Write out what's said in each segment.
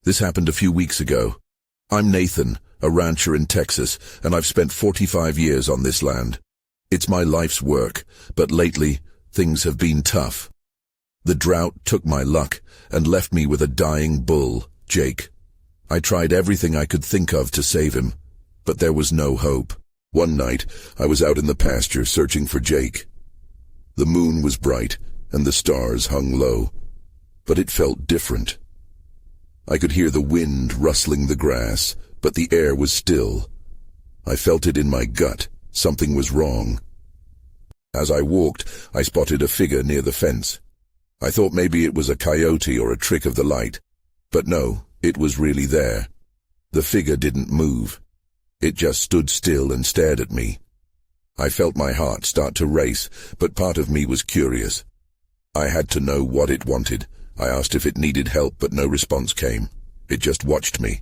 This happened a few weeks ago. I'm Nathan, a rancher in Texas, and I've spent 45 years on this land. It's my life's work, but lately, things have been tough. The drought took my luck and left me with a dying bull, Jake. I tried everything I could think of to save him, but there was no hope. One night, I was out in the pasture searching for Jake. The moon was bright, and the stars hung low, but it felt different. I could hear the wind rustling the grass, but the air was still. I felt it in my gut. Something was wrong. As I walked, I spotted a figure near the fence. I thought maybe it was a coyote or a trick of the light, but no, it was really there. The figure didn't move. It just stood still and stared at me. I felt my heart start to race, but part of me was curious. I had to know what it wanted. I asked if it needed help, but no response came. It just watched me,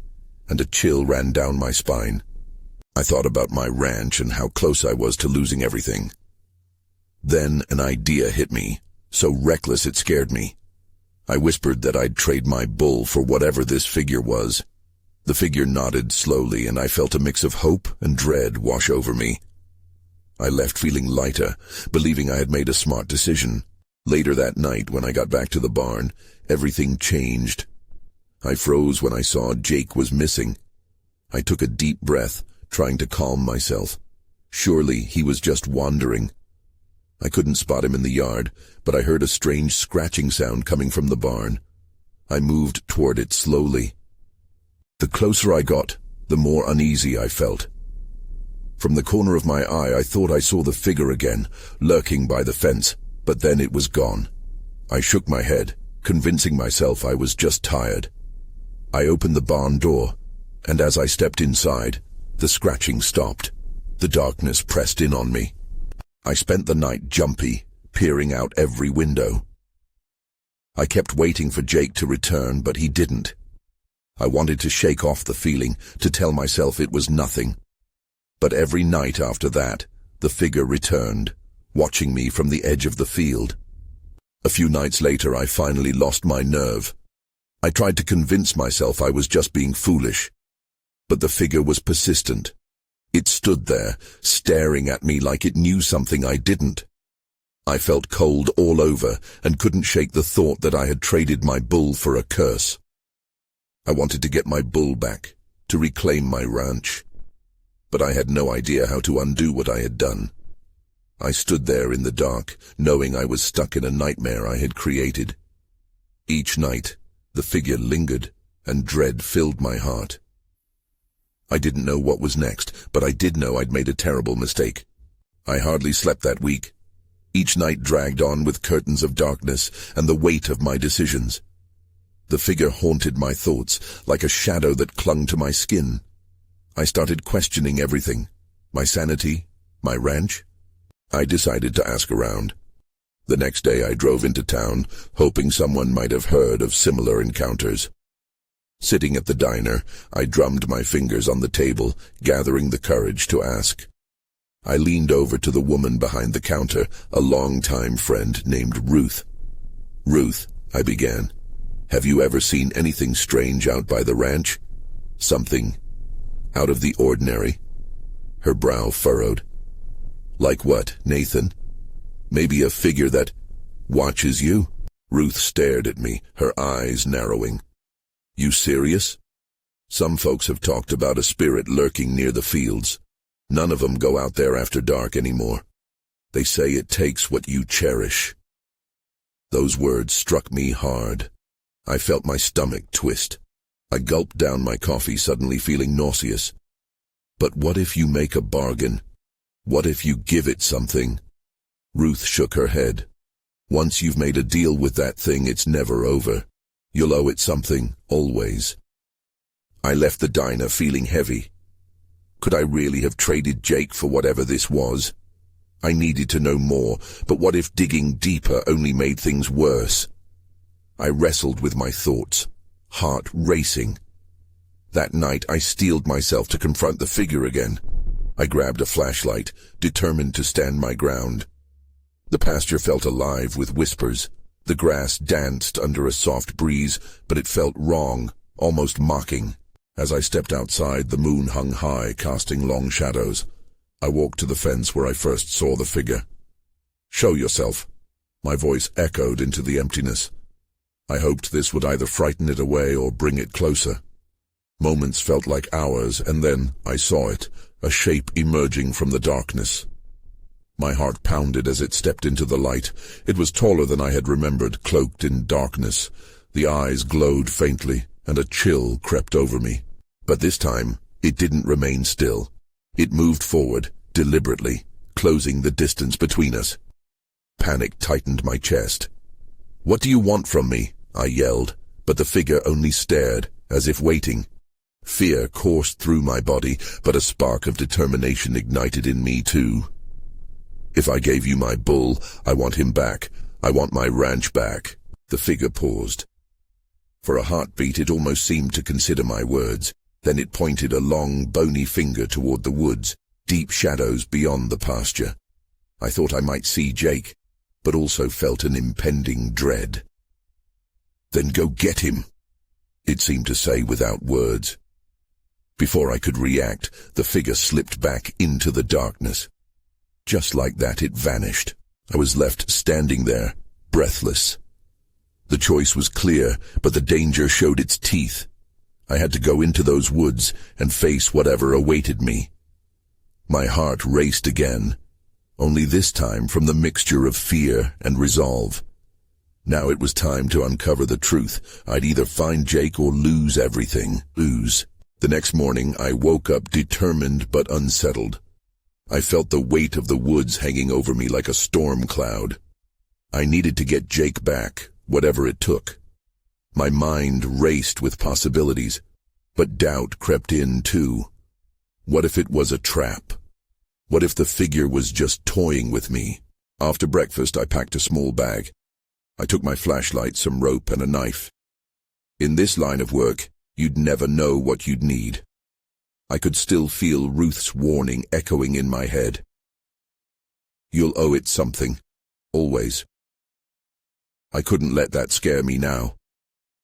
and a chill ran down my spine. I thought about my ranch and how close I was to losing everything. Then an idea hit me, so reckless it scared me. I whispered that I'd trade my bull for whatever this figure was. The figure nodded slowly, and I felt a mix of hope and dread wash over me. I left feeling lighter, believing I had made a smart decision. Later that night, when I got back to the barn, everything changed. I froze when I saw Jake was missing. I took a deep breath, trying to calm myself. Surely he was just wandering. I couldn't spot him in the yard, but I heard a strange scratching sound coming from the barn. I moved toward it slowly. The closer I got, the more uneasy I felt. From the corner of my eye, I thought I saw the figure again, lurking by the fence, but then it was gone. I shook my head, convincing myself I was just tired. I opened the barn door, and as I stepped inside, the scratching stopped. The darkness pressed in on me. I spent the night jumpy, peering out every window. I kept waiting for Jake to return, but he didn't. I wanted to shake off the feeling, to tell myself it was nothing. But every night after that, the figure returned, watching me from the edge of the field. A few nights later, I finally lost my nerve. I tried to convince myself I was just being foolish. But the figure was persistent. It stood there, staring at me like it knew something I didn't. I felt cold all over and couldn't shake the thought that I had traded my bull for a curse. I wanted to get my bull back, to reclaim my ranch. But I had no idea how to undo what I had done. I stood there in the dark, knowing I was stuck in a nightmare I had created. Each night, the figure lingered, and dread filled my heart. I didn't know what was next, but I did know I'd made a terrible mistake. I hardly slept that week. Each night dragged on with curtains of darkness and the weight of my decisions. The figure haunted my thoughts, like a shadow that clung to my skin. I started questioning everything. My sanity, my ranch. I decided to ask around. The next day I drove into town, hoping someone might have heard of similar encounters. Sitting at the diner, I drummed my fingers on the table, gathering the courage to ask. I leaned over to the woman behind the counter, a longtime friend named Ruth. "Ruth," I began, "have you ever seen anything strange out by the ranch? Something out of the ordinary?" Her brow furrowed. "Like what, Nathan? Maybe a figure that watches you?" Ruth stared at me, her eyes narrowing. "You serious? Some folks have talked about a spirit lurking near the fields. None of them go out there after dark anymore. They say it takes what you cherish." Those words struck me hard. I felt my stomach twist. I gulped down my coffee, suddenly feeling nauseous. "But what if you make a bargain? What if you give it something?" Ruth shook her head. "Once you've made a deal with that thing, it's never over. You'll owe it something, always." I left the diner feeling heavy. Could I really have traded Jake for whatever this was? I needed to know more, but what if digging deeper only made things worse? I wrestled with my thoughts, heart racing. That night I steeled myself to confront the figure again. I grabbed a flashlight, determined to stand my ground. The pasture felt alive with whispers. The grass danced under a soft breeze, but it felt wrong, almost mocking. As I stepped outside, the moon hung high, casting long shadows. I walked to the fence where I first saw the figure. "Show yourself." My voice echoed into the emptiness. I hoped this would either frighten it away or bring it closer. Moments felt like hours, and then I saw it, a shape emerging from the darkness. My heart pounded as it stepped into the light. It was taller than I had remembered, cloaked in darkness. The eyes glowed faintly, and a chill crept over me. But this time, it didn't remain still. It moved forward, deliberately, closing the distance between us. Panic tightened my chest. "What do you want from me?" I yelled, but the figure only stared, as if waiting. Fear coursed through my body, but a spark of determination ignited in me too. "If I gave you my bull, I want him back. I want my ranch back." The figure paused. For a heartbeat, it almost seemed to consider my words. Then it pointed a long, bony finger toward the woods, deep shadows beyond the pasture. I thought I might see Jake, but also felt an impending dread. "Then go get him," it seemed to say without words. Before I could react, the figure slipped back into the darkness. Just like that, it vanished. I was left standing there, breathless. The choice was clear, but the danger showed its teeth. I had to go into those woods and face whatever awaited me. My heart raced again, only this time from the mixture of fear and resolve. Now it was time to uncover the truth. I'd either find Jake or lose everything. Lose. The next morning, I woke up determined but unsettled. I felt the weight of the woods hanging over me like a storm cloud. I needed to get Jake back, whatever it took. My mind raced with possibilities, but doubt crept in too. What if it was a trap? What if the figure was just toying with me? After breakfast, I packed a small bag. I took my flashlight, some rope, and a knife. In this line of work, you'd never know what you'd need. I could still feel Ruth's warning echoing in my head. "You'll owe it something. Always." I couldn't let that scare me now.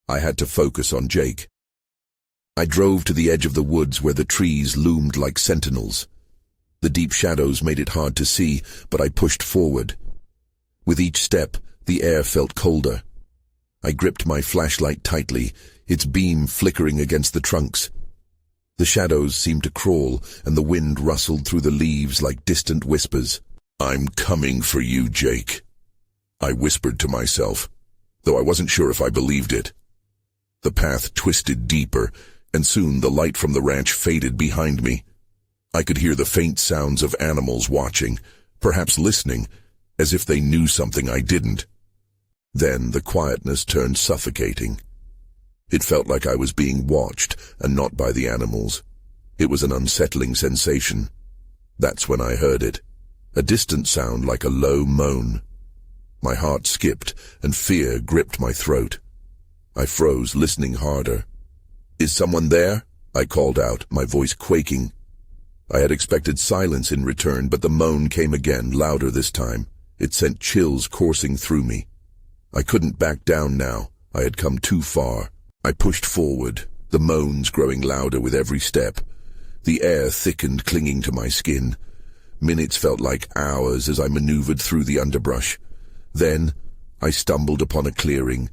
I had to focus on Jake. I drove to the edge of the woods where the trees loomed like sentinels. The deep shadows made it hard to see, but I pushed forward. With each step, the air felt colder. I gripped my flashlight tightly, its beam flickering against the trunks. The shadows seemed to crawl, and the wind rustled through the leaves like distant whispers. "I'm coming for you, Jake," I whispered to myself, though I wasn't sure if I believed it. The path twisted deeper, and soon the light from the ranch faded behind me. I could hear the faint sounds of animals watching, perhaps listening, as if they knew something I didn't. Then the quietness turned suffocating. It felt like I was being watched, and not by the animals. It was an unsettling sensation. That's when I heard it, a distant sound like a low moan. My heart skipped, and fear gripped my throat. I froze, listening harder. "Is someone there?" I called out, my voice quaking. I had expected silence in return, but the moan came again, louder this time. It sent chills coursing through me. I couldn't back down now. I had come too far. I pushed forward, the moans growing louder with every step. The air thickened, clinging to my skin. Minutes felt like hours as I maneuvered through the underbrush. Then, I stumbled upon a clearing.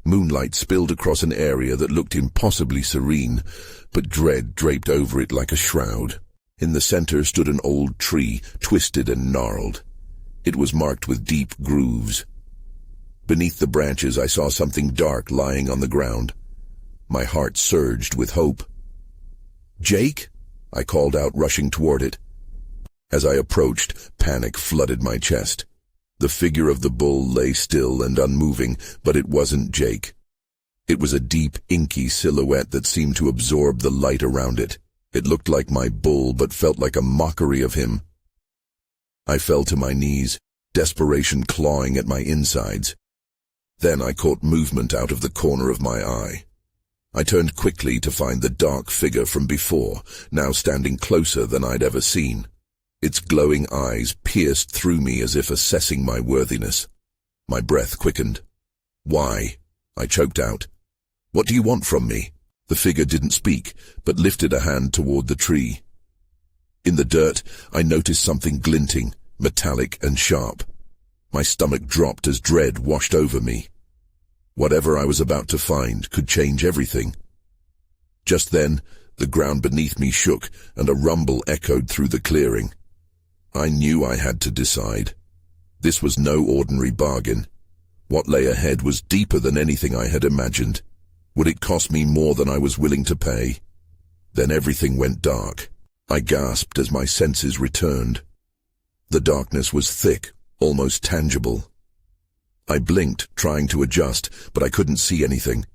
Moonlight spilled across an area that looked impossibly serene, but dread draped over it like a shroud. In the center stood an old tree, twisted and gnarled. It was marked with deep grooves. Beneath the branches, I saw something dark lying on the ground. My heart surged with hope. "Jake?" I called out, rushing toward it. As I approached, panic flooded my chest. The figure of the bull lay still and unmoving, but it wasn't Jake. It was a deep, inky silhouette that seemed to absorb the light around it. It looked like my bull, but felt like a mockery of him. I fell to my knees, desperation clawing at my insides. Then I caught movement out of the corner of my eye. I turned quickly to find the dark figure from before, now standing closer than I'd ever seen. Its glowing eyes pierced through me as if assessing my worthiness. My breath quickened. "Why?" I choked out. "What do you want from me?" The figure didn't speak, but lifted a hand toward the tree. In the dirt, I noticed something glinting, metallic and sharp. My stomach dropped as dread washed over me. Whatever I was about to find could change everything. Just then, the ground beneath me shook, and a rumble echoed through the clearing. I knew I had to decide. This was no ordinary bargain. What lay ahead was deeper than anything I had imagined. Would it cost me more than I was willing to pay? Then everything went dark. I gasped as my senses returned. The darkness was thick, almost tangible. I blinked, trying to adjust, but I couldn't see anything.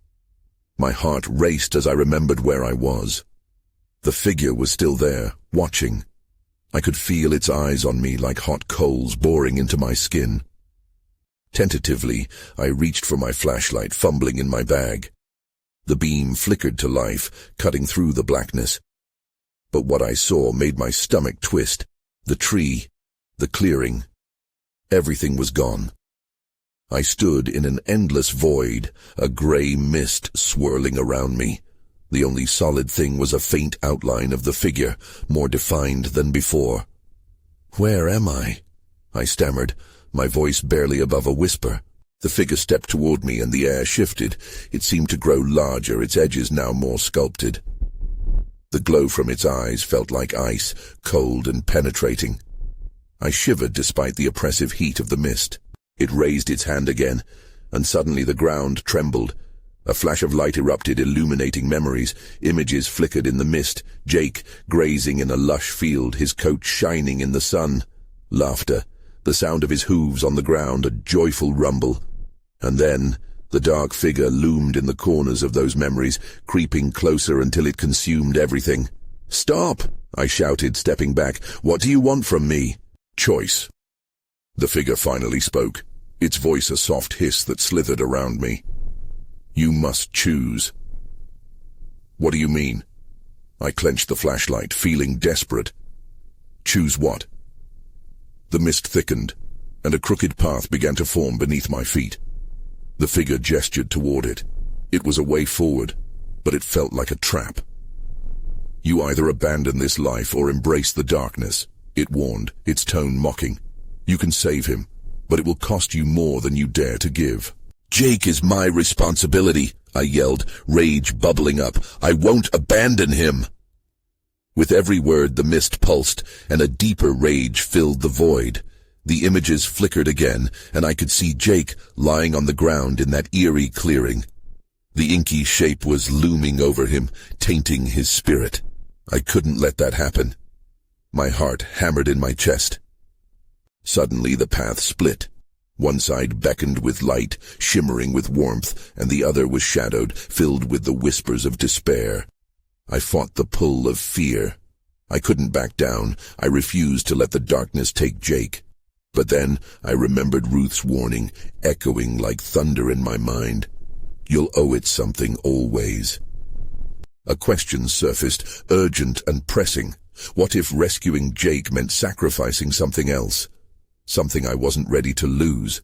My heart raced as I remembered where I was. The figure was still there, watching. I could feel its eyes on me like hot coals boring into my skin. Tentatively, I reached for my flashlight, fumbling in my bag. The beam flickered to life, cutting through the blackness. But what I saw made my stomach twist. The tree, the clearing. Everything was gone. I stood in an endless void, a gray mist swirling around me. The only solid thing was a faint outline of the figure, more defined than before. "Where am I?" I stammered, my voice barely above a whisper. The figure stepped toward me and the air shifted. It seemed to grow larger, its edges now more sculpted. The glow from its eyes felt like ice, cold and penetrating. I shivered despite the oppressive heat of the mist. It raised its hand again, and suddenly the ground trembled. A flash of light erupted, illuminating memories. Images flickered in the mist. Jake, grazing in a lush field, his coat shining in the sun. Laughter, the sound of his hooves on the ground, a joyful rumble. And then, the dark figure loomed in the corners of those memories, creeping closer until it consumed everything. "Stop!" I shouted, stepping back. "What do you want from me?" "Choice." The figure finally spoke, its voice a soft hiss that slithered around me. "You must choose." "What do you mean?" I clenched the flashlight, feeling desperate. "Choose what?" The mist thickened, and a crooked path began to form beneath my feet. The figure gestured toward it. It was a way forward, but it felt like a trap. "You either abandon this life or embrace the darkness," it warned, its tone mocking. "You can save him, but it will cost you more than you dare to give." "Jake is my responsibility," I yelled, rage bubbling up. "I won't abandon him." With every word the mist pulsed, and a deeper rage filled the void. The images flickered again, and I could see Jake lying on the ground in that eerie clearing. The inky shape was looming over him, tainting his spirit. I couldn't let that happen. My heart hammered in my chest. Suddenly the path split. One side beckoned with light, shimmering with warmth, and the other was shadowed, filled with the whispers of despair. I fought the pull of fear. I couldn't back down. I refused to let the darkness take Jake. But then I remembered Ruth's warning, echoing like thunder in my mind. "You'll owe it something always." A question surfaced, urgent and pressing. What if rescuing Jake meant sacrificing something else? Something I wasn't ready to lose.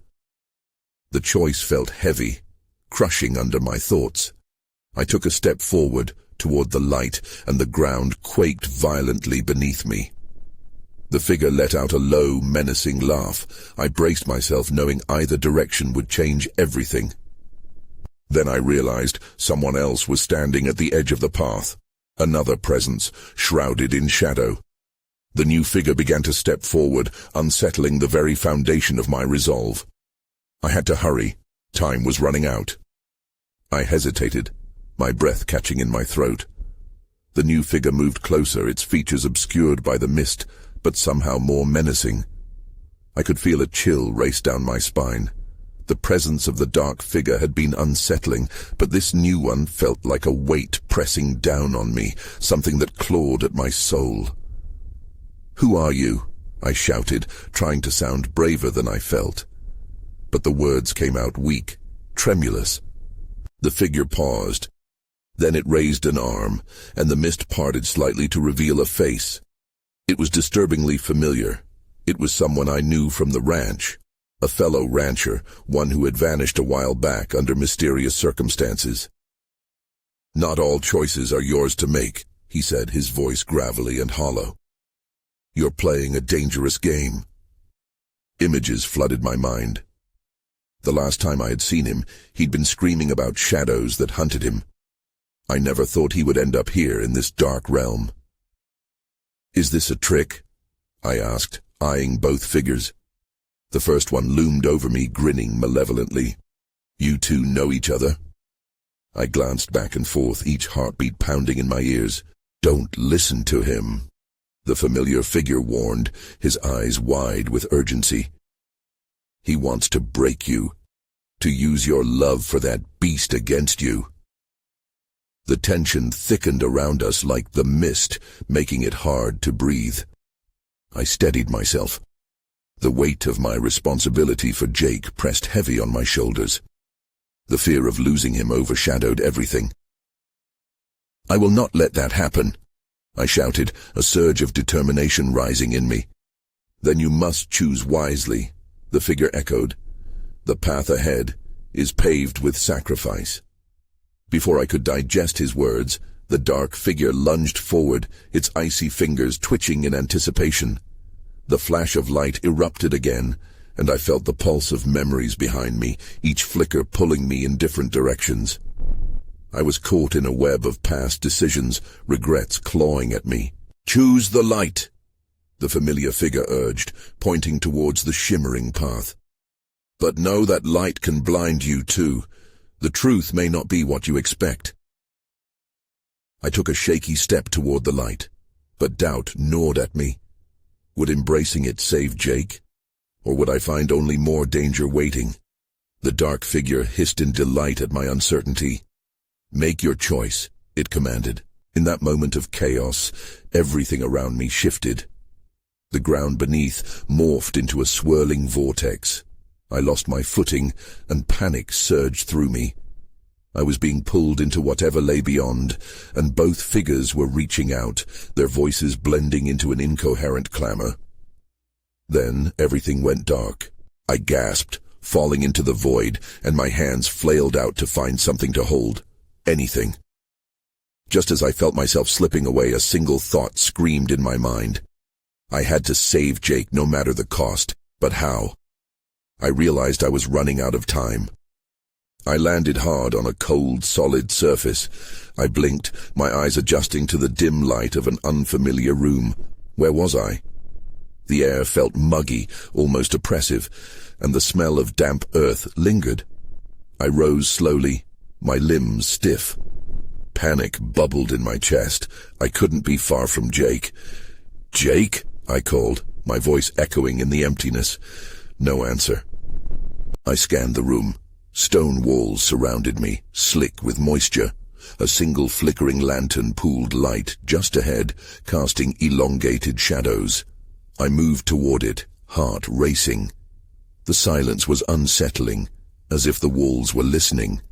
The choice felt heavy, crushing under my thoughts. I took a step forward, toward the light, and the ground quaked violently beneath me. The figure let out a low, menacing laugh. I braced myself, knowing either direction would change everything. Then I realized someone else was standing at the edge of the path. Another presence, shrouded in shadow. The new figure began to step forward, unsettling the very foundation of my resolve. I had to hurry. Time was running out. I hesitated, my breath catching in my throat. The new figure moved closer, its features obscured by the mist, but somehow more menacing. I could feel a chill race down my spine. The presence of the dark figure had been unsettling, but this new one felt like a weight pressing down on me, something that clawed at my soul. "Who are you?" I shouted, trying to sound braver than I felt. But the words came out weak, tremulous. The figure paused. Then it raised an arm, and the mist parted slightly to reveal a face. It was disturbingly familiar. It was someone I knew from the ranch. A fellow rancher, one who had vanished a while back under mysterious circumstances. Not all choices are yours to make, he said, his voice gravelly and hollow. You're playing a dangerous game. Images flooded my mind. The last time I had seen him, he'd been screaming about shadows that hunted him. I never thought he would end up here in this dark realm. Is this a trick? I asked, eyeing both figures. The first one loomed over me, grinning malevolently. You two know each other? I glanced back and forth, each heartbeat pounding in my ears. Don't listen to him, the familiar figure warned, his eyes wide with urgency. He wants to break you, to use your love for that beast against you. The tension thickened around us like the mist, making it hard to breathe. I steadied myself. The weight of my responsibility for Jake pressed heavy on my shoulders. The fear of losing him overshadowed everything. I will not let that happen, I shouted, a surge of determination rising in me. Then you must choose wisely, the figure echoed. The path ahead is paved with sacrifice. Before I could digest his words, the dark figure lunged forward, its icy fingers twitching in anticipation. The flash of light erupted again, and I felt the pulse of memories behind me, each flicker pulling me in different directions. I was caught in a web of past decisions, regrets clawing at me. Choose the light, the familiar figure urged, pointing towards the shimmering path. But know that light can blind you too. The truth may not be what you expect. I took a shaky step toward the light, but doubt gnawed at me. Would embracing it save Jake? Or would I find only more danger waiting? The dark figure hissed in delight at my uncertainty. Make your choice, it commanded. In that moment of chaos, everything around me shifted. The ground beneath morphed into a swirling vortex. I lost my footing, and panic surged through me. I was being pulled into whatever lay beyond, and both figures were reaching out, their voices blending into an incoherent clamor. Then everything went dark. I gasped, falling into the void, and my hands flailed out to find something to hold. Anything. Just as I felt myself slipping away, a single thought screamed in my mind. I had to save Jake no matter the cost, but how? I realized I was running out of time. I landed hard on a cold, solid surface. I blinked, my eyes adjusting to the dim light of an unfamiliar room. Where was I? The air felt muggy, almost oppressive, and the smell of damp earth lingered. I rose slowly, my limbs stiff. Panic bubbled in my chest. I couldn't be far from Jake. Jake? I called, my voice echoing in the emptiness. No answer. I scanned the room. Stone walls surrounded me, slick with moisture. A single flickering lantern pooled light just ahead, casting elongated shadows. I moved toward it, heart racing. The silence was unsettling, as if the walls were listening.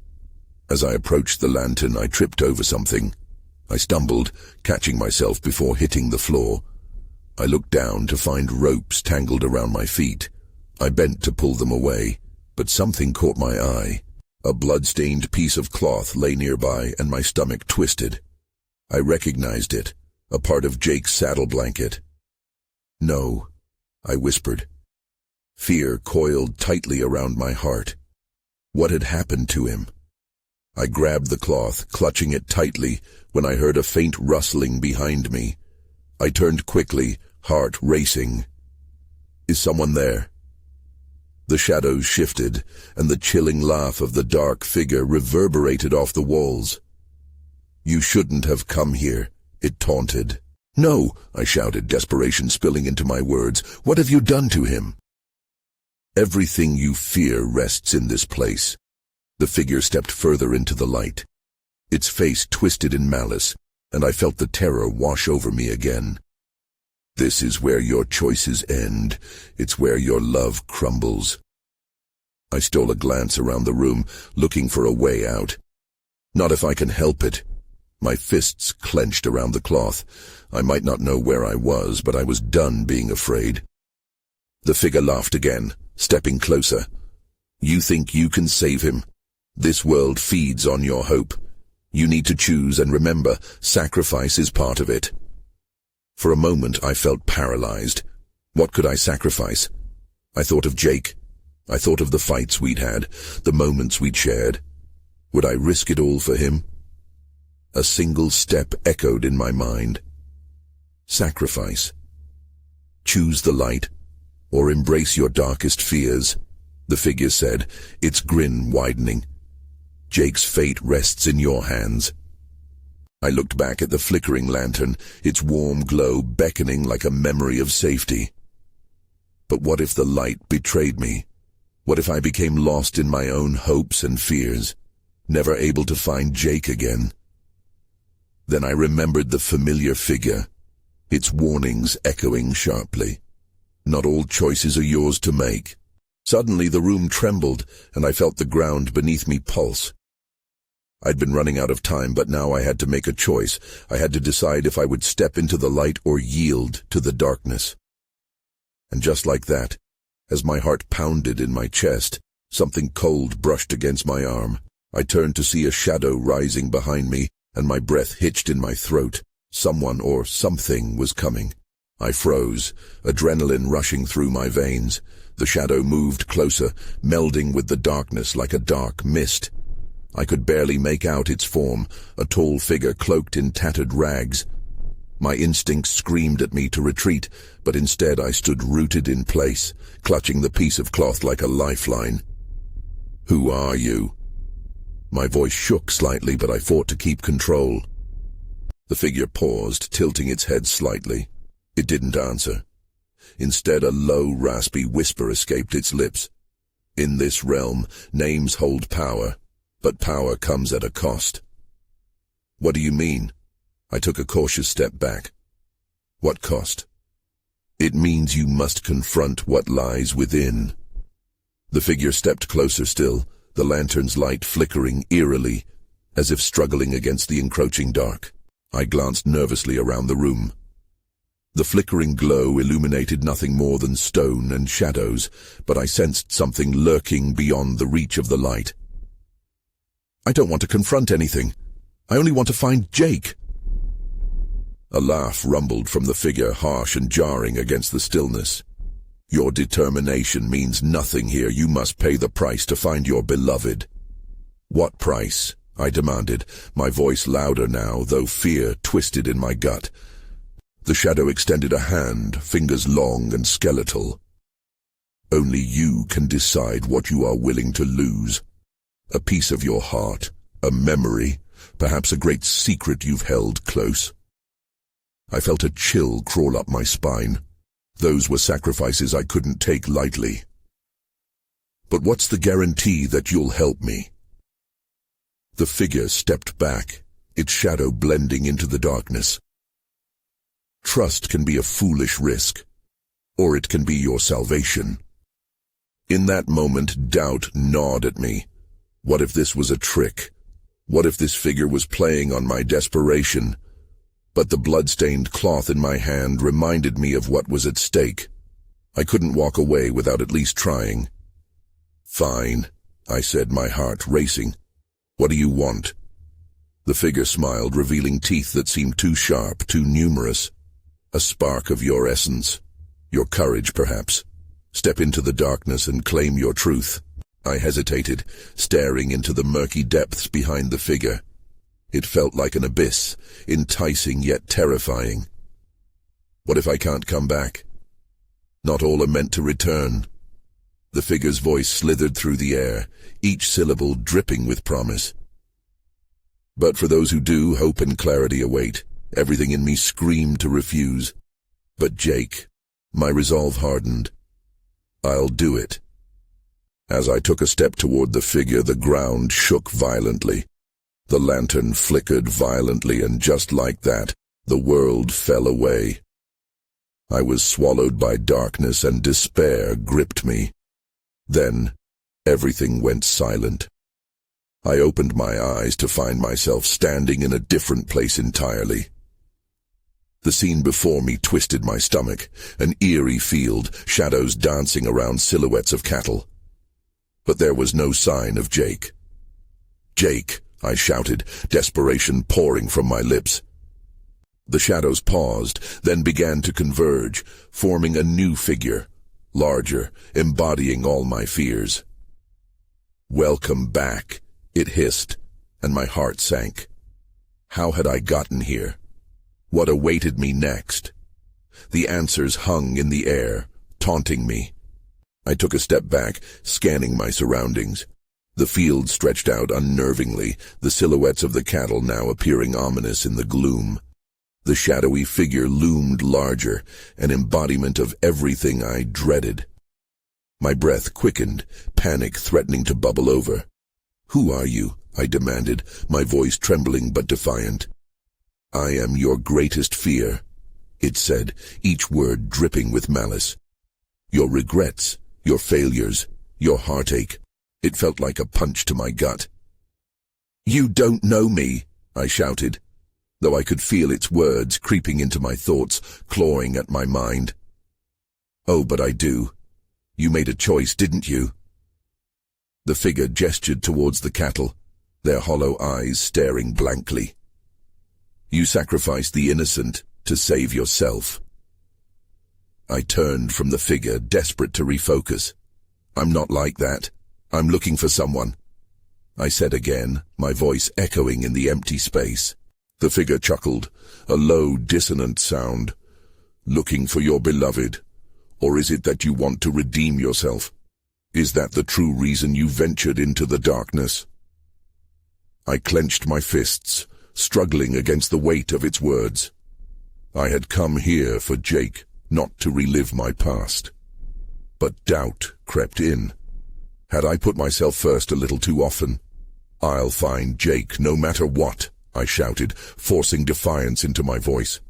As I approached the lantern, I tripped over something. I stumbled, catching myself before hitting the floor. I looked down to find ropes tangled around my feet. I bent to pull them away, but something caught my eye. A blood-stained piece of cloth lay nearby, and my stomach twisted. I recognized it, a part of Jake's saddle blanket. No, I whispered. Fear coiled tightly around my heart. What had happened to him? I grabbed the cloth, clutching it tightly, when I heard a faint rustling behind me. I turned quickly, heart racing. Is someone there? The shadows shifted, and the chilling laugh of the dark figure reverberated off the walls. You shouldn't have come here, it taunted. No, I shouted, desperation spilling into my words. What have you done to him? Everything you fear rests in this place. The figure stepped further into the light. Its face twisted in malice, and I felt the terror wash over me again. This is where your choices end. It's where your love crumbles. I stole a glance around the room, looking for a way out. Not if I can help it. My fists clenched around the cloth. I might not know where I was, but I was done being afraid. The figure laughed again, stepping closer. You think you can save him? This world feeds on your hope. You need to choose, and remember, sacrifice is part of it. For a moment I felt paralyzed. What could I sacrifice? I thought of Jake. I thought of the fights we'd had, the moments we'd shared. Would I risk it all for him? A single step echoed in my mind. Sacrifice. Choose the light, or embrace your darkest fears, the figure said, its grin widening. Jake's fate rests in your hands. I looked back at the flickering lantern, its warm glow beckoning like a memory of safety. But what if the light betrayed me? What if I became lost in my own hopes and fears, never able to find Jake again? Then I remembered the familiar figure, its warnings echoing sharply. Not all choices are yours to make. Suddenly the room trembled, and I felt the ground beneath me pulse. I'd been running out of time, but now I had to make a choice. I had to decide if I would step into the light or yield to the darkness. And just like that, as my heart pounded in my chest, something cold brushed against my arm. I turned to see a shadow rising behind me, and my breath hitched in my throat. Someone or something was coming. I froze, adrenaline rushing through my veins. The shadow moved closer, melding with the darkness like a dark mist. I could barely make out its form, a tall figure cloaked in tattered rags. My instincts screamed at me to retreat, but instead I stood rooted in place, clutching the piece of cloth like a lifeline. "Who are you?" My voice shook slightly, but I fought to keep control. The figure paused, tilting its head slightly. It didn't answer. Instead, a low, raspy whisper escaped its lips. "In this realm, names hold power, but power comes at a cost." "What do you mean?" I took a cautious step back. "What cost?" "It means you must confront what lies within." The figure stepped closer still, the lantern's light flickering eerily, as if struggling against the encroaching dark. I glanced nervously around the room. The flickering glow illuminated nothing more than stone and shadows, but I sensed something lurking beyond the reach of the light. "I don't want to confront anything. I only want to find Jake." A laugh rumbled from the figure, harsh and jarring against the stillness. "Your determination means nothing here. You must pay the price to find your beloved." "What price?" I demanded, my voice louder now, though fear twisted in my gut. The shadow extended a hand, fingers long and skeletal. "Only you can decide what you are willing to lose. A piece of your heart, a memory, perhaps a great secret you've held close." I felt a chill crawl up my spine. Those were sacrifices I couldn't take lightly. "But what's the guarantee that you'll help me?" The figure stepped back, its shadow blending into the darkness. "Trust can be a foolish risk, or it can be your salvation." In that moment, doubt gnawed at me. What if this was a trick? What if this figure was playing on my desperation? But the blood-stained cloth in my hand reminded me of what was at stake. I couldn't walk away without at least trying. "Fine," I said, my heart racing. "What do you want?" The figure smiled, revealing teeth that seemed too sharp, too numerous. "A spark of your essence. Your courage, perhaps. Step into the darkness and claim your truth." I hesitated, staring into the murky depths behind the figure. It felt like an abyss, enticing yet terrifying. "What if I can't come back?" "Not all are meant to return." The figure's voice slithered through the air, each syllable dripping with promise. "But for those who do, hope and clarity await." Everything in me screamed to refuse. But Jake, my resolve hardened. "I'll do it." As I took a step toward the figure, the ground shook violently. The lantern flickered violently, and just like that, the world fell away. I was swallowed by darkness, and despair gripped me. Then, everything went silent. I opened my eyes to find myself standing in a different place entirely. The scene before me twisted my stomach, an eerie field, shadows dancing around silhouettes of cattle. But there was no sign of Jake. "Jake," I shouted, desperation pouring from my lips. The shadows paused, then began to converge, forming a new figure, larger, embodying all my fears. "Welcome back," it hissed, and my heart sank. How had I gotten here? What awaited me next? The answers hung in the air, taunting me. I took a step back, scanning my surroundings. The field stretched out unnervingly, the silhouettes of the cattle now appearing ominous in the gloom. The shadowy figure loomed larger, an embodiment of everything I dreaded. My breath quickened, panic threatening to bubble over. "Who are you?" I demanded, my voice trembling but defiant. "I am your greatest fear," it said, each word dripping with malice. "Your regrets, your failures, your heartache." It felt like a punch to my gut. "You don't know me," I shouted, though I could feel its words creeping into my thoughts, clawing at my mind. "Oh, but I do. You made a choice, didn't you?" The figure gestured towards the cattle, their hollow eyes staring blankly. "You sacrificed the innocent to save yourself." I turned from the figure, desperate to refocus. "I'm not like that. I'm looking for someone," I said again, my voice echoing in the empty space. The figure chuckled, a low, dissonant sound. "Looking for your beloved? Or is it that you want to redeem yourself? Is that the true reason you ventured into the darkness?" I clenched my fists, struggling against the weight of its words. I had come here for Jake, not to relive my past. But doubt crept in. Had I put myself first a little too often? "I'll find Jake no matter what," I shouted, forcing defiance into my voice.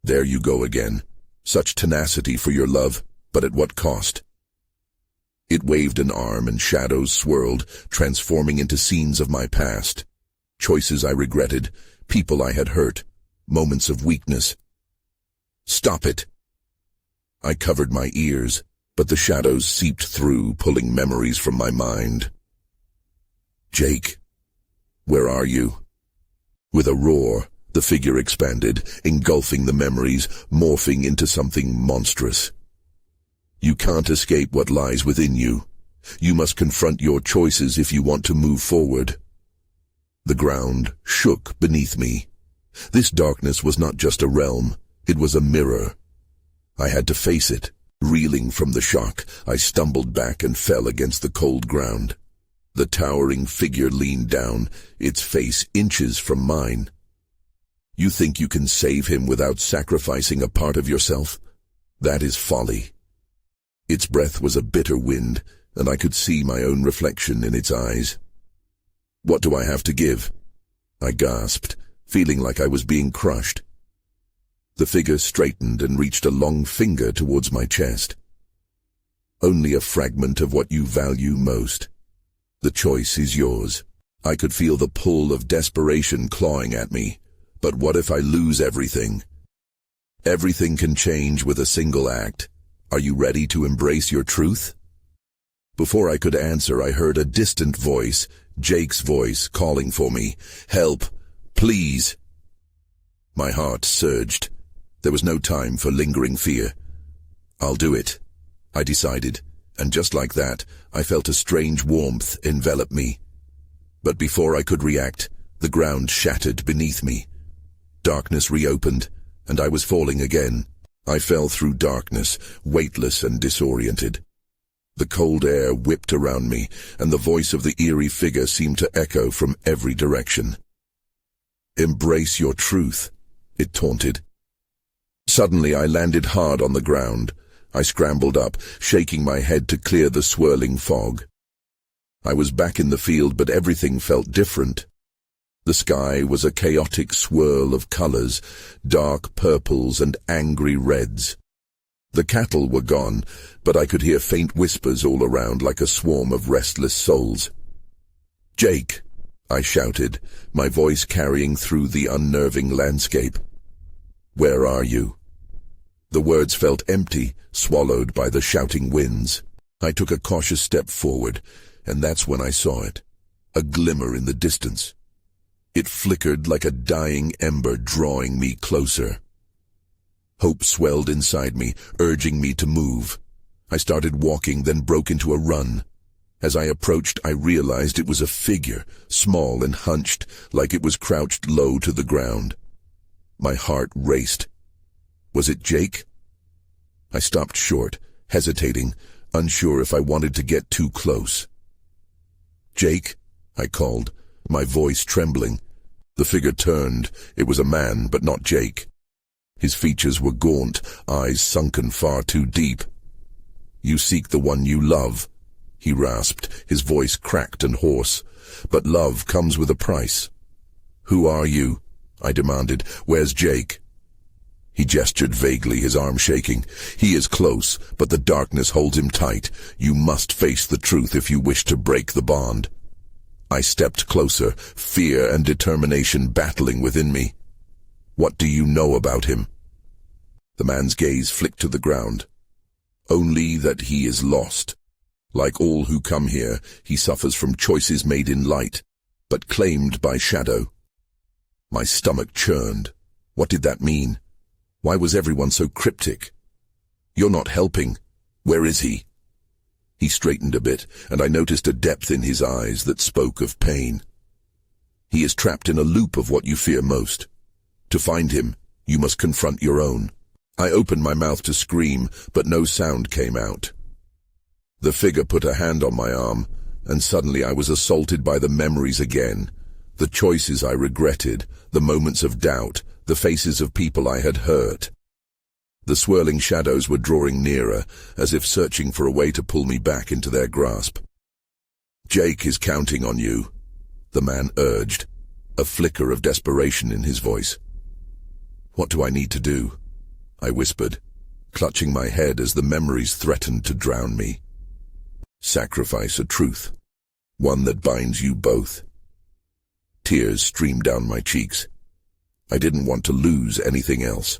"There you go again. Such tenacity for your love, but at what cost?" It waved an arm and shadows swirled, transforming into scenes of my past. Choices I regretted, people I had hurt, moments of weakness. "Stop it!" I covered my ears, but the shadows seeped through, pulling memories from my mind. "Jake, where are you?" With a roar, the figure expanded, engulfing the memories, morphing into something monstrous. "You can't escape what lies within you. You must confront your choices if you want to move forward." The ground shook beneath me. This darkness was not just a realm, it was a mirror. I had to face it. Reeling from the shock, I stumbled back and fell against the cold ground. The towering figure leaned down, its face inches from mine. "You think you can save him without sacrificing a part of yourself? That is folly." Its breath was a bitter wind, and I could see my own reflection in its eyes. "What do I have to give?" I gasped, feeling like I was being crushed. The figure straightened and reached a long finger towards my chest. "Only a fragment of what you value most. The choice is yours." I could feel the pull of desperation clawing at me. But what if I lose everything? Everything can change with a single act. Are you ready to embrace your truth? Before I could answer, I heard a distant voice, Jake's voice, calling for me. "Help! Please!" My heart surged. There was no time for lingering fear. "I'll do it," I decided, and just like that, I felt a strange warmth envelop me. But before I could react, the ground shattered beneath me. Darkness reopened, and I was falling again. I fell through darkness, weightless and disoriented. The cold air whipped around me, and the voice of the eerie figure seemed to echo from every direction. "Embrace your truth," it taunted. Suddenly I landed hard on the ground. I scrambled up, shaking my head to clear the swirling fog. I was back in the field, but everything felt different. The sky was a chaotic swirl of colors, dark purples and angry reds. The cattle were gone, but I could hear faint whispers all around like a swarm of restless souls. "Jake!" I shouted, my voice carrying through the unnerving landscape. "Where are you?" The words felt empty, swallowed by the shouting winds. I took a cautious step forward, and that's when I saw it. A glimmer in the distance. It flickered like a dying ember, drawing me closer. Hope swelled inside me, urging me to move. I started walking, then broke into a run. As I approached, I realized it was a figure, small and hunched, like it was crouched low to the ground. My heart raced. Was it Jake? I stopped short, hesitating, unsure if I wanted to get too close. "Jake?" I called, my voice trembling. The figure turned. It was a man, but not Jake. His features were gaunt, eyes sunken far too deep. "You seek the one you love," he rasped, his voice cracked and hoarse. "But love comes with a price." "Who are you?" I demanded. "Where's Jake?" He gestured vaguely, his arm shaking. "He is close, but the darkness holds him tight. You must face the truth if you wish to break the bond." I stepped closer, fear and determination battling within me. "What do you know about him?" The man's gaze flicked to the ground. "Only that he is lost. Like all who come here, he suffers from choices made in light, but claimed by shadow." My stomach churned. What did that mean? Why was everyone so cryptic? "You're not helping. Where is he?" He straightened a bit, and I noticed a depth in his eyes that spoke of pain. "He is trapped in a loop of what you fear most. To find him, you must confront your own." I opened my mouth to scream, but no sound came out. The figure put a hand on my arm, and suddenly I was assaulted by the memories again. The choices I regretted, the moments of doubt, the faces of people I had hurt. The swirling shadows were drawing nearer, as if searching for a way to pull me back into their grasp. "Jake is counting on you," the man urged, a flicker of desperation in his voice. "What do I need to do?" I whispered, clutching my head as the memories threatened to drown me. "Sacrifice a truth, one that binds you both." Tears streamed down my cheeks. I didn't want to lose anything else.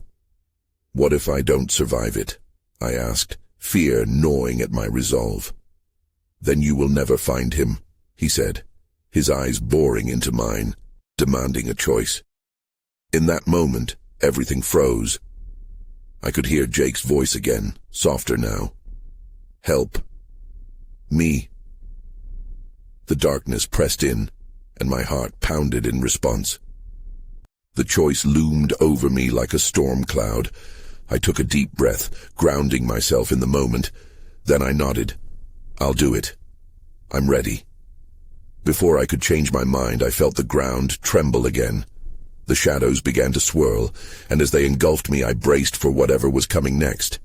"What if I don't survive it?" I asked, fear gnawing at my resolve. "Then you will never find him," he said, his eyes boring into mine, demanding a choice. In that moment, everything froze. I could hear Jake's voice again, softer now. "Help. Me." The darkness pressed in, and my heart pounded in response. The choice loomed over me like a storm cloud. I took a deep breath, grounding myself in the moment. Then I nodded. "I'll do it. I'm ready." Before I could change my mind, I felt the ground tremble again. The shadows began to swirl, and as they engulfed me, I braced for whatever was coming next.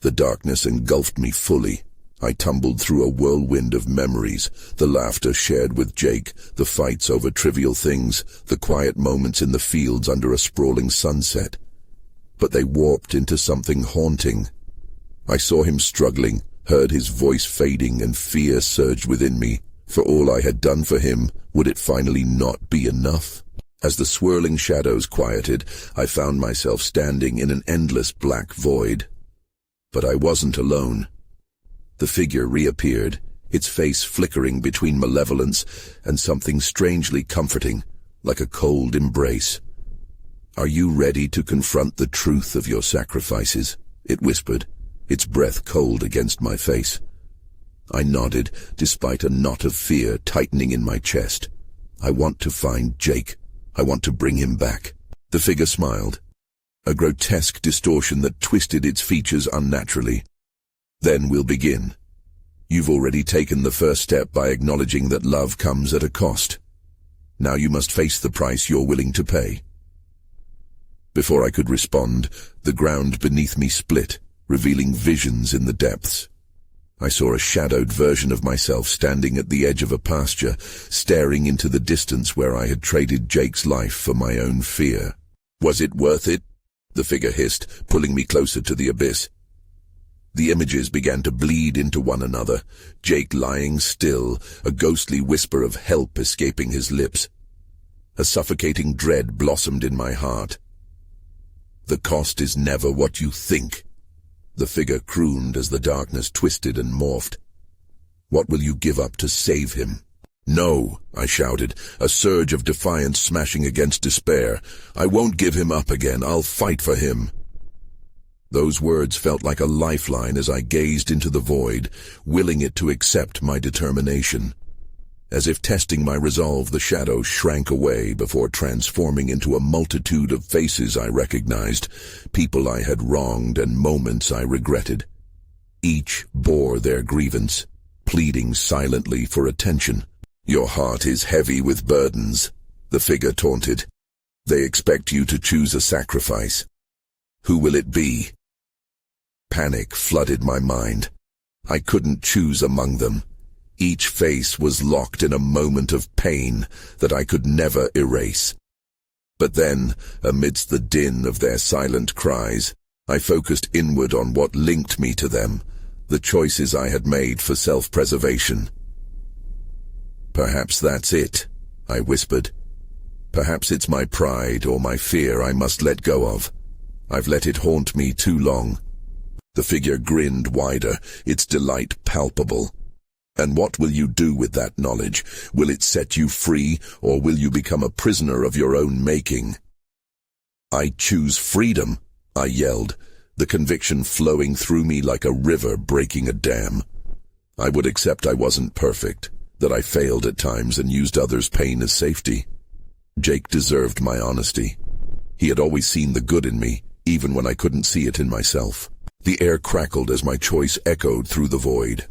The darkness engulfed me fully. I tumbled through a whirlwind of memories, the laughter shared with Jake, the fights over trivial things, the quiet moments in the fields under a sprawling sunset. But they warped into something haunting. I saw him struggling, heard his voice fading, and fear surged within me. For all I had done for him, would it finally not be enough? As the swirling shadows quieted, I found myself standing in an endless black void. But I wasn't alone. The figure reappeared, its face flickering between malevolence and something strangely comforting, like a cold embrace. "Are you ready to confront the truth of your sacrifices?" it whispered, its breath cold against my face. I nodded, despite a knot of fear tightening in my chest. "I want to find Jake. I want to bring him back." The figure smiled, a grotesque distortion that twisted its features unnaturally. "Then we'll begin. You've already taken the first step by acknowledging that love comes at a cost. Now you must face the price you're willing to pay." Before I could respond, the ground beneath me split, revealing visions in the depths. I saw a shadowed version of myself standing at the edge of a pasture, staring into the distance where I had traded Jake's life for my own fear. "Was it worth it?" the figure hissed, pulling me closer to the abyss. The images began to bleed into one another, Jake lying still, a ghostly whisper of help escaping his lips. A suffocating dread blossomed in my heart. "The cost is never what you think," the figure crooned as the darkness twisted and morphed. "What will you give up to save him?" "No," I shouted, a surge of defiance smashing against despair. "I won't give him up again. I'll fight for him." Those words felt like a lifeline as I gazed into the void, willing it to accept my determination. As if testing my resolve, the shadow shrank away before transforming into a multitude of faces I recognized, people I had wronged and moments I regretted. Each bore their grievance, pleading silently for attention. "Your heart is heavy with burdens," the figure taunted. "They expect you to choose a sacrifice. Who will it be?" Panic flooded my mind. I couldn't choose among them. Each face was locked in a moment of pain that I could never erase. But then, amidst the din of their silent cries, I focused inward on what linked me to them, the choices I had made for self-preservation. "Perhaps that's it," I whispered. "Perhaps it's my pride or my fear I must let go of. I've let it haunt me too long." The figure grinned wider, its delight palpable. "And what will you do with that knowledge? Will it set you free, or will you become a prisoner of your own making?" "I choose freedom," I yelled, the conviction flowing through me like a river breaking a dam. I would accept I wasn't perfect, that I failed at times and used others' pain as safety. Jake deserved my honesty. He had always seen the good in me, even when I couldn't see it in myself. The air crackled as my choice echoed through the void.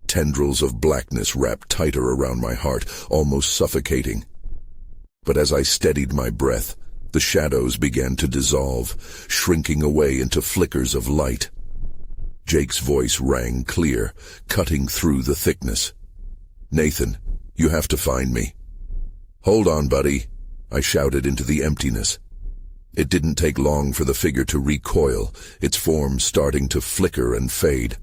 Tendrils of blackness wrapped tighter around my heart, almost suffocating. But as I steadied my breath, the shadows began to dissolve, shrinking away into flickers of light. Jake's voice rang clear, cutting through the thickness. "Nathan, you have to find me." "Hold on, buddy," I shouted into the emptiness. It didn't take long for the figure to recoil, its form starting to flicker and fade.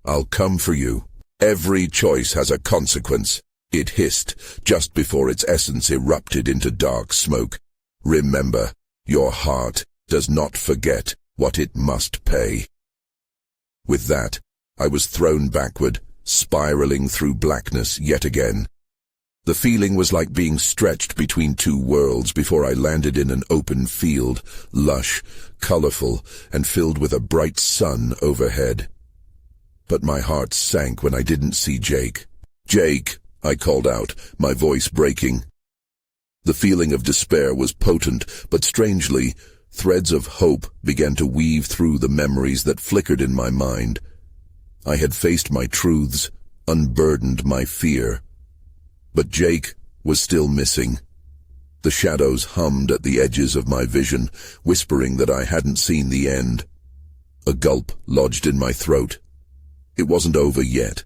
"I'll come for you. Every choice has a consequence," it hissed, just before its essence erupted into dark smoke. "Remember, your heart does not forget what it must pay." With that, I was thrown backward, spiraling through blackness yet again. The feeling was like being stretched between two worlds before I landed in an open field, lush, colorful, and filled with a bright sun overhead. But my heart sank when I didn't see Jake. "Jake," I called out, my voice breaking. The feeling of despair was potent, but strangely, threads of hope began to weave through the memories that flickered in my mind. I had faced my truths, unburdened my fear. But Jake was still missing. The shadows hummed at the edges of my vision, whispering that I hadn't seen the end. A gulp lodged in my throat. It wasn't over yet.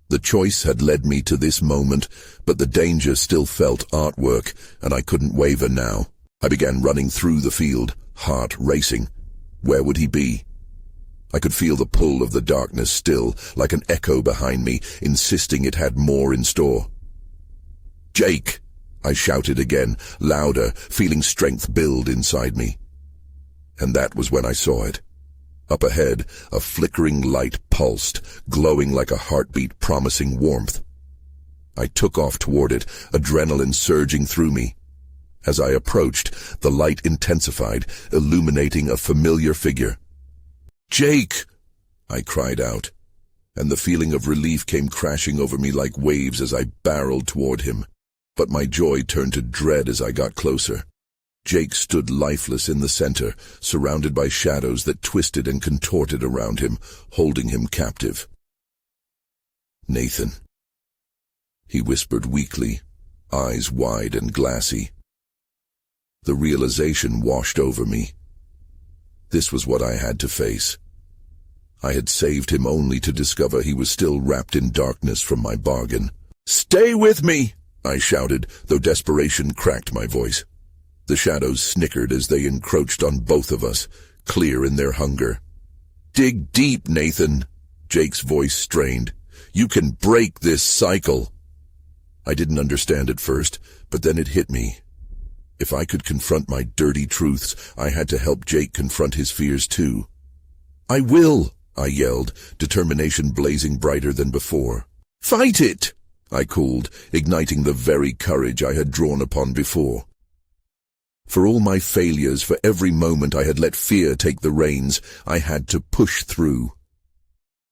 The choice had led me to this moment, but the danger still felt artwork, and I couldn't waver now. I began running through the field, heart racing. Where would he be? I could feel the pull of the darkness still, like an echo behind me, insisting it had more in store. "Jake!" I shouted again, louder, feeling strength build inside me. And that was when I saw it. Up ahead, a flickering light pulsed, glowing like a heartbeat promising warmth. I took off toward it, adrenaline surging through me. As I approached, the light intensified, illuminating a familiar figure. "Jake!" I cried out, and the feeling of relief came crashing over me like waves as I barreled toward him. But my joy turned to dread as I got closer. Jake stood lifeless in the center, surrounded by shadows that twisted and contorted around him, holding him captive. "Nathan," he whispered weakly, eyes wide and glassy. The realization washed over me. This was what I had to face. I had saved him only to discover he was still wrapped in darkness from my bargain. "Stay with me!" I shouted, though desperation cracked my voice. The shadows snickered as they encroached on both of us, clear in their hunger. "Dig deep, Nathan," Jake's voice strained. "You can break this cycle." I didn't understand at first, but then it hit me. If I could confront my dirty truths, I had to help Jake confront his fears too. "I will," I yelled, determination blazing brighter than before. "Fight it!" I called, igniting the very courage I had drawn upon before. For all my failures, for every moment I had let fear take the reins, I had to push through.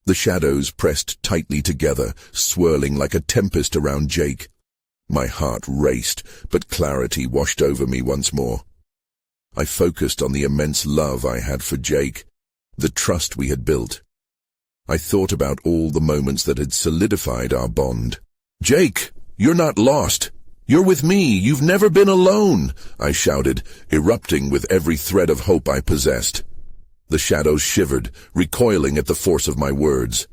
The shadows pressed tightly together, swirling like a tempest around Jake. My heart raced, but clarity washed over me once more. I focused on the immense love I had for Jake, the trust we had built. I thought about all the moments that had solidified our bond. "Jake, you're not lost. You're with me. You've never been alone," I shouted, erupting with every thread of hope I possessed. The shadows shivered, recoiling at the force of my words.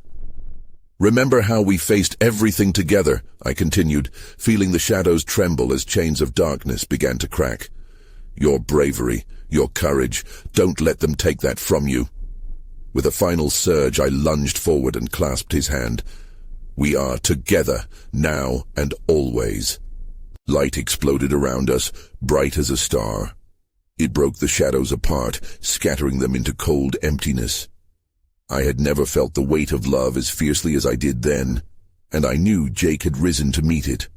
"Remember how we faced everything together," I continued, feeling the shadows tremble as chains of darkness began to crack. "Your bravery, your courage, don't let them take that from you." With a final surge, I lunged forward and clasped his hand. "We are together, now and always." Light exploded around us, bright as a star. It broke the shadows apart, scattering them into cold emptiness. I had never felt the weight of love as fiercely as I did then, and I knew Jake had risen to meet it.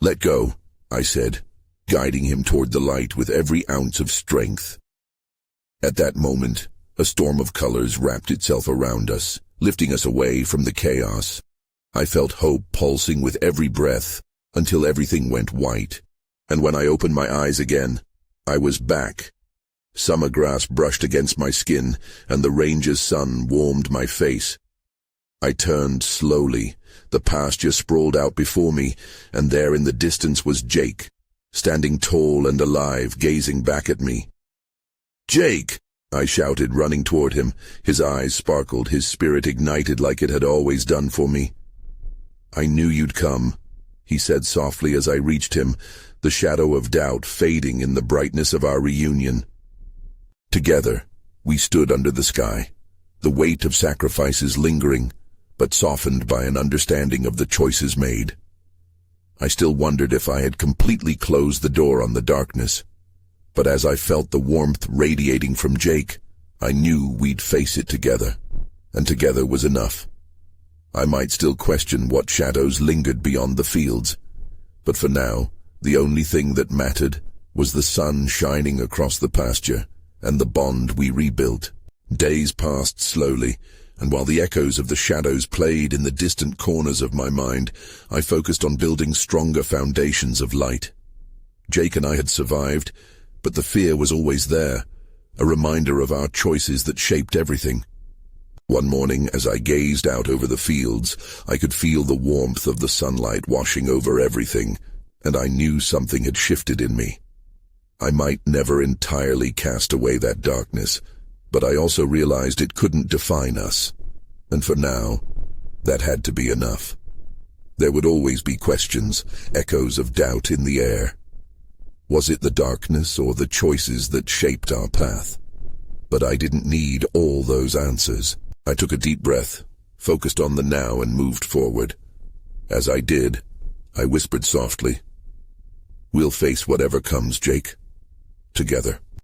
"Let go," I said, guiding him toward the light with every ounce of strength. At that moment, a storm of colors wrapped itself around us, lifting us away from the chaos. I felt hope pulsing with every breath, until everything went white, and when I opened my eyes again, I was back. Summer grass brushed against my skin, and the range's sun warmed my face. I turned slowly. The pasture sprawled out before me, and there in the distance was Jake, standing tall and alive, gazing back at me. "Jake!" I shouted, running toward him. His eyes sparkled, his spirit ignited like it had always done for me. "I knew you'd come," he said softly as I reached him, the shadow of doubt fading in the brightness of our reunion. Together, we stood under the sky, the weight of sacrifices lingering, but softened by an understanding of the choices made. I still wondered if I had completely closed the door on the darkness, but as I felt the warmth radiating from Jake, I knew we'd face it together, and together was enough. I might still question what shadows lingered beyond the fields, but for now, the only thing that mattered was the sun shining across the pasture and the bond we rebuilt. Days passed slowly, and while the echoes of the shadows played in the distant corners of my mind, I focused on building stronger foundations of light. Jake and I had survived, but the fear was always there, a reminder of our choices that shaped everything. One morning, as I gazed out over the fields, I could feel the warmth of the sunlight washing over everything, and I knew something had shifted in me. I might never entirely cast away that darkness, but I also realized it couldn't define us. And for now, that had to be enough. There would always be questions, echoes of doubt in the air. Was it the darkness or the choices that shaped our path? But I didn't need all those answers. I took a deep breath, focused on the now, and moved forward. As I did, I whispered softly, "We'll face whatever comes, Jake. Together."